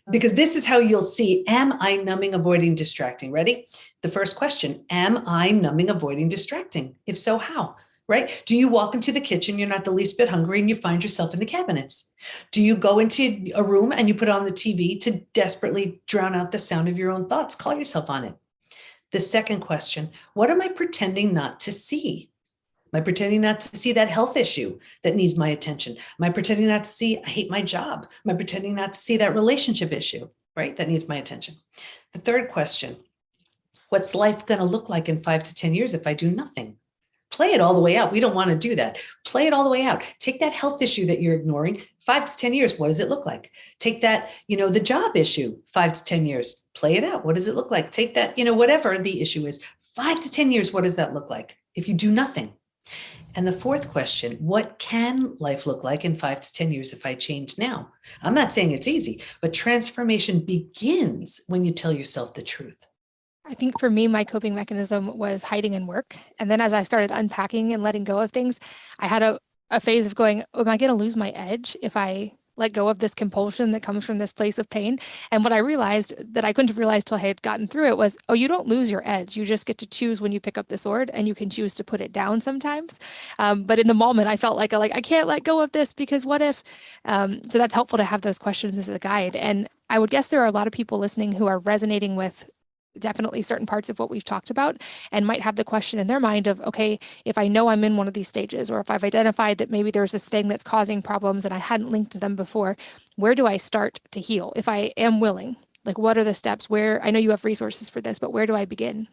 because this is how you'll see, am I numbing, avoiding, distracting? Ready? The first question, am I numbing, avoiding, distracting? If so, how? Right? Do you walk into the kitchen, you're not the least bit hungry, and you find yourself in the cabinets? Do you go into a room and you put on the TV to desperately drown out the sound of your own thoughts? Call yourself on it. The second question, what am I pretending not to see? Am I pretending not to see that health issue that needs my attention? Am I pretending not to see I hate my job? Am I pretending not to see that relationship issue, right? That needs my attention. The third question, what's life going to look like in 5 to 10 years if I do nothing? Play it all the way out. We don't want to do that. Play it all the way out. Take that health issue that you're ignoring. 5 to 10 years, what does it look like? Take that, the job issue, 5 to 10 years. Play it out. What does it look like? Take that, whatever the issue is, 5 to 10 years, what does that look like if you do nothing? And the fourth question, what can life look like in 5 to 10 years if I change now? I'm not saying it's easy, but transformation begins when you tell yourself the truth. I think for me, my coping mechanism was hiding in work. And then as I started unpacking and letting go of things, I had a phase of going, am I going to lose my edge if I let go of this compulsion that comes from this place of pain? And what I realized that I couldn't realize till I had gotten through it was, you don't lose your edge. You just get to choose when you pick up the sword, and you can choose to put it down sometimes. But in the moment, I felt like I can't let go of this because what if? So that's helpful to have those questions as a guide. And I would guess there are a lot of people listening who are resonating with definitely certain parts of what we've talked about, and might have the question in their mind of, okay, if I know I'm in one of these stages, or if I've identified that maybe there's this thing that's causing problems and I hadn't linked to them before, where do I start to heal? If I am willing, like, what are the steps? Where, I know you have resources for this, but where do I begin?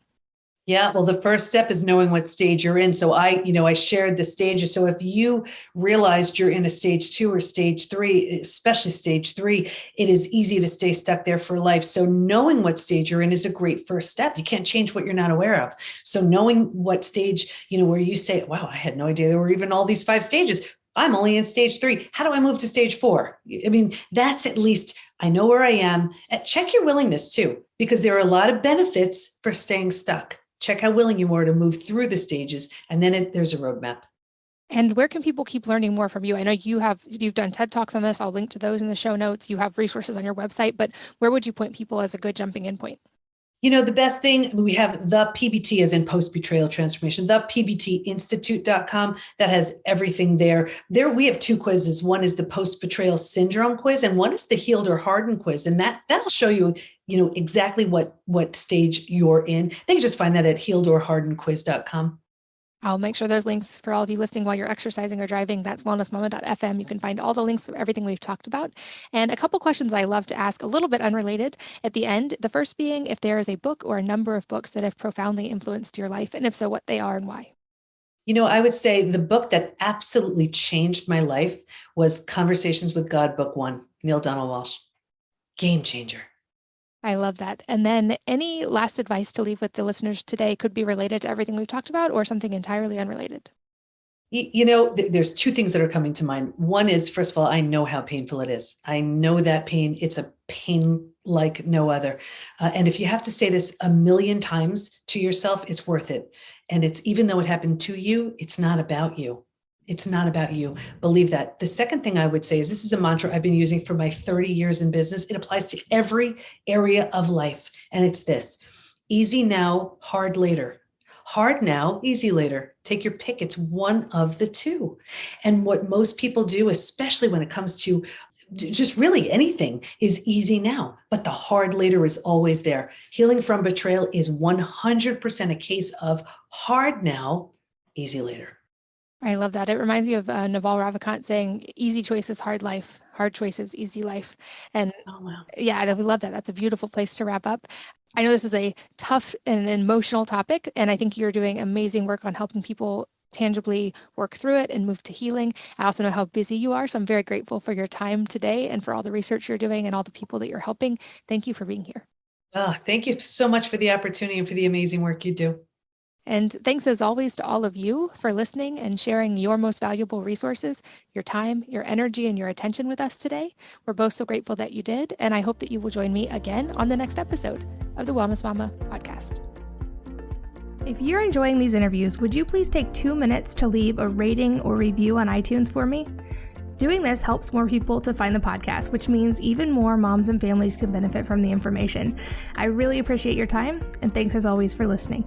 Yeah, well, the first step is knowing what stage you're in. So I shared the stages. So if you realized you're in a stage 2 or stage 3, especially stage 3, it is easy to stay stuck there for life. So knowing what stage you're in is a great first step. You can't change what you're not aware of. So knowing what stage, where you say, wow, I had no idea there were even all these 5 stages. I'm only in stage 3. How do I move to stage 4? I mean, that's at least, I know where I am. Check your willingness too, because there are a lot of benefits for staying stuck. Check how willing you are to move through the stages, and then there's a roadmap. And where can people keep learning more from you? I know you've done TED Talks on this. I'll link to those in the show notes. You have resources on your website, but where would you point people as a good jumping in point? The best thing, we have the PBT as in post-betrayal transformation, the pbtinstitute.com. That has everything there. There we have 2 quizzes. One is the post-betrayal syndrome quiz, and one is the healed or hardened quiz. And that'll show you, exactly what stage you're in. They can just find that at healedorhardenedquiz.com. I'll make sure there's links for all of you listening while you're exercising or driving. That's wellnessmama.fm. You can find all the links for everything we've talked about. And a couple questions I love to ask, a little bit unrelated at the end. The first being if there is a book or a number of books that have profoundly influenced your life, and if so, what they are and why. I would say the book that absolutely changed my life was Conversations with God, Book 1, Neil Donald Walsh. Game changer. I love that. And then any last advice to leave with the listeners today could be related to everything we've talked about or something entirely unrelated. There's 2 things that are coming to mind. One is, first of all, I know how painful it is. I know that pain. It's a pain like no other. And if you have to say this a million times to yourself, it's worth it. And it's, even though it happened to you, it's not about you. It's not about you. Believe that. The second thing I would say is this is a mantra I've been using for my 30 years in business. It applies to every area of life. And it's this: easy now, hard later. Hard now, easy later. Take your pick. It's one of the two. And what most people do, especially when it comes to just really anything, is easy now, but the hard later is always there. Healing from betrayal is 100% a case of hard now, easy later. I love that. It reminds me of Naval Ravikant saying, easy choices, hard life, hard choices, easy life. And Oh, wow. yeah, I love that. That's a beautiful place to wrap up. I know this is a tough and emotional topic, and I think you're doing amazing work on helping people tangibly work through it and move to healing. I also know how busy you are, so I'm very grateful for your time today and for all the research you're doing and all the people that you're helping. Thank you for being here. Oh, thank you so much for the opportunity and for the amazing work you do. And thanks as always to all of you for listening and sharing your most valuable resources, your time, your energy, and your attention with us today. We're both so grateful that you did, and I hope that you will join me again on the next episode of the Wellness Mama podcast. If you're enjoying these interviews, would you please take 2 minutes to leave a rating or review on iTunes for me? Doing this helps more people to find the podcast, which means even more moms and families can benefit from the information. I really appreciate your time, and thanks as always for listening.